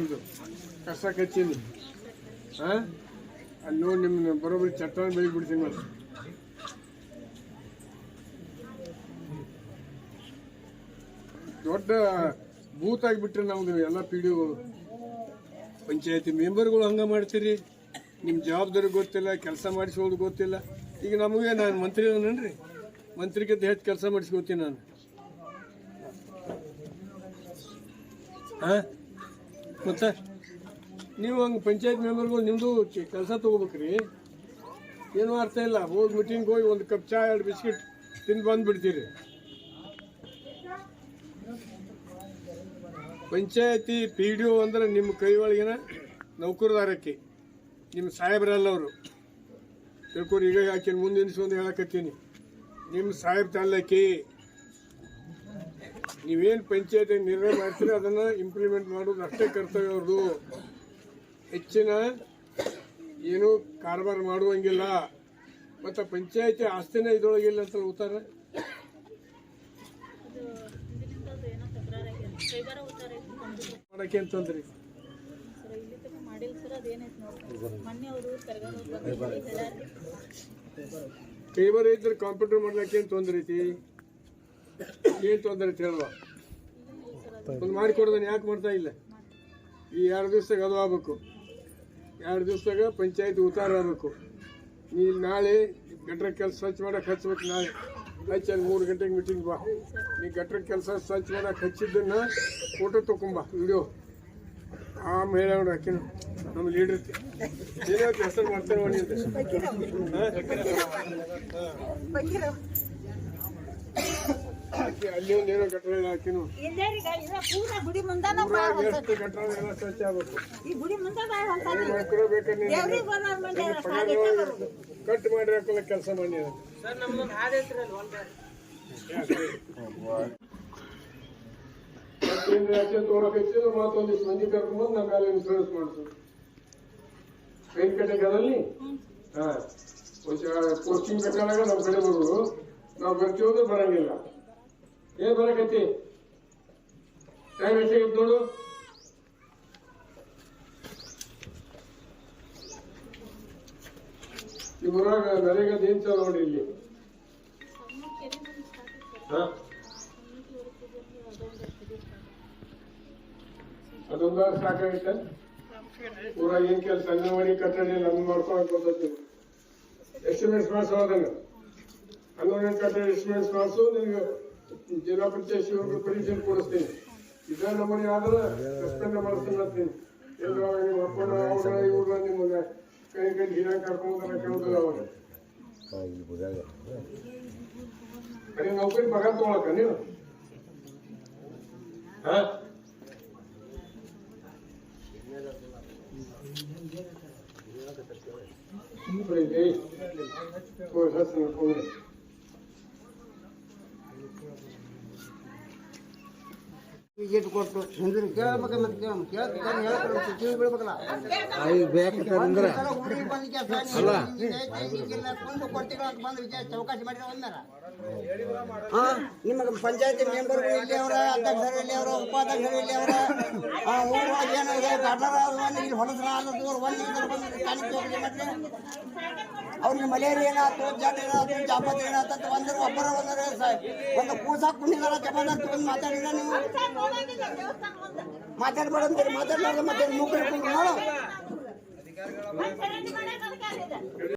ನಿಮ್ಮದು ಕಸ ಕಚ್ಚೀನಿ. ಹಾಂ ಅಲ್ಲಿ ನೋಡಿ ನಿಮ್ಮ ಬರೋಬ್ಬರಿ ಚಟ್ಟಾನ ಬೆಳಿಗ್ಗೆ ಬಿಡ್ತೀನಿ ಮತ್ತೆ. ದೊಡ್ಡ ಬೂತ್ ಆಗಿಬಿಟ್ರೆ ನಮ್ದು ಎಲ್ಲ ಪಿಡಿಗಳು ಪಂಚಾಯತಿ ಮೆಂಬರ್ಗಳು ಹಂಗೆ ಮಾಡ್ತೀರಿ. ನಿಮ್ಮ ಜವಾಬ್ದಾರಿ ಗೊತ್ತಿಲ್ಲ, ಕೆಲಸ ಮಾಡಿಸೋದು ಗೊತ್ತಿಲ್ಲ. ಈಗ ನಮಗೆ ನಾನು ಮಂತ್ರಿ ಅದನ್ರಿ, ಮಂತ್ರಿಗಿಂತ ಹೆಚ್ಚು ಕೆಲಸ ಮಾಡಿಸ್ಕೋತೀನಿ ನಾನು. ಹಾಂ ಮತ್ತೆ ನೀವು ಹಂಗೆ ಪಂಚಾಯತ್ ಮೆಂಬರ್ಗಳು ನಿಮ್ಮದು ಕೆಲಸ ತೊಗೋಬೇಕ್ರಿ. ಏನೂ ಅರ್ಥ ಇಲ್ಲ. ಹೋಗಿ ಮೀಟಿಂಗ್ ಹೋಗಿ ಒಂದು ಕಪ್ ಚಾ 2 ಬಿಸ್ಕಿಟ್ ತಿಂದು ಬಂದುಬಿಡ್ತೀರಿ. ಪಂಚಾಯತಿ ಪಿ ಡಿ ಒ ಅಂದ್ರೆ ನಿಮ್ಮ ಕೈ ಒಳಗಿನ ನೌಕರದಾರಕ್ಕೆ, ನಿಮ್ಮ ಸಾಹೇಬ್ರಲ್ಲ ಅವರು ತಿಳ್ಕೊರಿ. ಈಗ ಯಾಕೆ ಮುಂದೆ ನಿಲ್ಸ್ಕೊಂಡು ಹೇಳಕತ್ತೀನಿ, ನಿಮ್ಮ ಸಾಹೇಬ್ ತಾಲೂಕಿ ನೀವೇನು ಪಂಚಾಯತಿ ನಿರ್ಣಯ ಮಾಡ್ತೀರಿ ಅದನ್ನು ಇಂಪ್ಲಿಮೆಂಟ್ ಮಾಡೋದು ಅಷ್ಟೇ ಕರ್ತವ್ಯ ಅವ್ರದ್ದು. ಹೆಚ್ಚಿನ ಏನು ಕಾರಬಾರ ಮಾಡುವಂಗಿಲ್ಲ. ಮತ್ತು ಪಂಚಾಯತಿ ಆಸ್ತಿನೇ ಇದರೊಳಗಿಲ್ಲ ಅಂತ ಉತ್ತರ ಮಾಡಕ್ಕೆ ಅಂತಂದ್ರಿ. ಕೈಬರ್ ಇದ್ರೆ ಕಂಪ್ಯೂಟರ್ ಮಾಡ್ಲಿಕ್ಕೆ ಏನು ತೊಂದ್ರೆ ಐತಿ? ಏನು ತೊಂದರೆ ಐತಿ ಹೇಳುವ? ಒಂದು ಮಾಡಿಕೊಡ್ದಾನೆ ಯಾಕೆ ಮಾಡ್ತಾ ಇಲ್ಲ? ಈ 2 ದಿವಸದಾಗ ಅದು ಆಗ್ಬೇಕು. 2 ದಿವಸದಾಗ ಪಂಚಾಯತಿ ಉತ್ತಾರ ಆಗಬೇಕು. ನೀ ನಾಳೆ ಗಟ್ರ ಕೆಲಸ ಸ್ವಚ್ಛ ಮಾಡಕ್ಕೆ ಹಚ್ಬೇಕು. ನಾಳೆ ಹಚ್ಚಿ ಅಲ್ಲಿ 3 ಗಂಟೆಗೆ ಮೀಟಿಂಗ್ ಬಾ. ನೀ ಗಟ್ರ ಕೆಲಸ ಸ್ವಚ್ಛ ಮಾಡಕ್ಕೆ ಹಚ್ಚಿದ್ದನ್ನ ಫೋಟೋ ತೊಗೊಂಬ, ವಿಡಿಯೋ. ಆಮೇಲೆ ಹೇಳೋಣ ಹಾಕಿನ ನಮ್ಮ ಲೀಡರ್ ಏನಾಯ್ತು ಹೆಸರು ಮಾಡ್ತೇವೆ ನೋಡಿ ಅಂತ. ಅಲ್ಲಿ ಒಂದು ಏನೋ ಗಟ್ರ ಹಾಕಿನು ಎಷ್ಟು ಗಟ್ರ ಎಲ್ಲ ಸ್ವಚ್ಛ ಆಗ್ಬೇಕು. ಕಟ್ ಮಾಡಿ ಹಾಕೋಲ್ಲ ಕೆಲಸ ಮಾಡಿ ಮತ್ತೊಂದಿಷ್ಟು ಮಂದಿ ಕರ್ಕೊಂಡ್ಬಂದು ನಮ್ಮ ಮೇಲೆ ಇನ್ಸೂರೆನ್ಸ್ ಮಾಡಿಸೋದು. ರೈತ ಕಟ್ಟೆಗಾರಲ್ಲಿ ಪೋಸ್ಟಿಂಗ್ ಬೇಕಾದಾಗ ನಮ್ಮ ಕಡೆ ಬರೋದು. ನಾವು ಬರ್ತೀವಿ ಅಂದ್ರೆ ಬರಂಗಿಲ್ಲ. ಏನ್ ಬರಕತ್ತಿ? ಟೈಮ್ ಎಷ್ಟಾಗಿತ್ತು ನೋಡು. ಈ ಊರಾಗ ನರೇಗದ ಏನ್ ಚಾಲ ನೋಡಿ ಇಲ್ಲಿ. ಅದೊಂದು ಸಾಕಾಗಿತ್ತ. ಊರಾಗ ಏನ್ ಕೆಲಸ ಅಂಗನವಾಡಿ ಕಟ್ಟಡ ನಮ್ಗೆ ಮಾಡ್ಕೊಳಕ್ ಬರ್ತೈತಿ. ಎಸ್ಟಿಮೇಟ್ಸ್ ಮಾಡಿಸೋ ಅದನ್ನ ಅಂಗನವಾಡಿ ಕಟ್ಟಡ ಎಸ್ಟಿಮೇಟ್ಸ್ ಮಾಡಿಸು. ನಿಮ್ಗೆ ಜಿಲ್ಲಾ ಪಂಚಾಯತ್ ಶಿವರಿಗೆ ಪರೀಕ್ಷೆ ಕೊಡಿಸ್ತೀನಿ. ಇದ ನಮ್ಮನೆ ಆದ್ರೆ ಸಸ್ಪೆಂಡ್ ಮಾಡಿಸ್ತೀನಿ ಅಂತೀನಿ. ಎಲ್ಲ ನಿಮ್ಮ ಅಪ್ಪನ ಅವ್ರ ಇವ್ರ ನಿಮ್ಮನ್ನ ಕೈ ಹೀರಾ ಕರ್ಕೊಂಡ್ರೆ ಕೇಳೋದಿಲ್ಲ. ಅವಾಗ ಅದೇ ನೌಕರಿ ಪಗಾರ ತಗೊಳಕ ನೀವು ಕೊಟ್ಟು ಕೇಳ್ಬೇಕ ಮತ್ತೆ ಕೇಳ್ಬೇಕಲ್ಲ. ಚೌಕಾಸಿ ಮಾಡಿದ್ರೆ ನಿಮಗೆ ಪಂಚಾಯತಿ ಮೆಂಬರ್ಗಳು ಇಲ್ಲಿ ಅವರ, ಅಧ್ಯಕ್ಷರು ಇಲ್ಲಿ ಅವರ, ಉಪಾಧ್ಯಕ್ಷರು ಇಲ್ಲಿ ಅವರ, ಊರೊಳಗೆ ಏನಿದೆ ಇಲ್ಲಿ ಹೊಲಸರ ಅವ್ರಿಗೆ ಮಲೇರಿಯಾ ಏನಾಯ್ತು, ಜಡ್ ಏನಾಯ್ತು, ಜಾಪತ್ ಏನಾಯ್ತು ಅಂದ್ರೆ ಒಬ್ಬರ ಒಂದು ಕೂಸಾಕ್ ಕುಣಿದಾರ ಜಬರ್ದಸ್ತ್ ಬಂದು ಮಾತಾಡಿದ. ನೀವು ಮಾತಾಡ್ಬೇಡಂತೀರಿ, ಮಾತಾಡ್ಲಾರ್ದ ಮತ್ತೆ ಮೂಕರು ನೋಡು.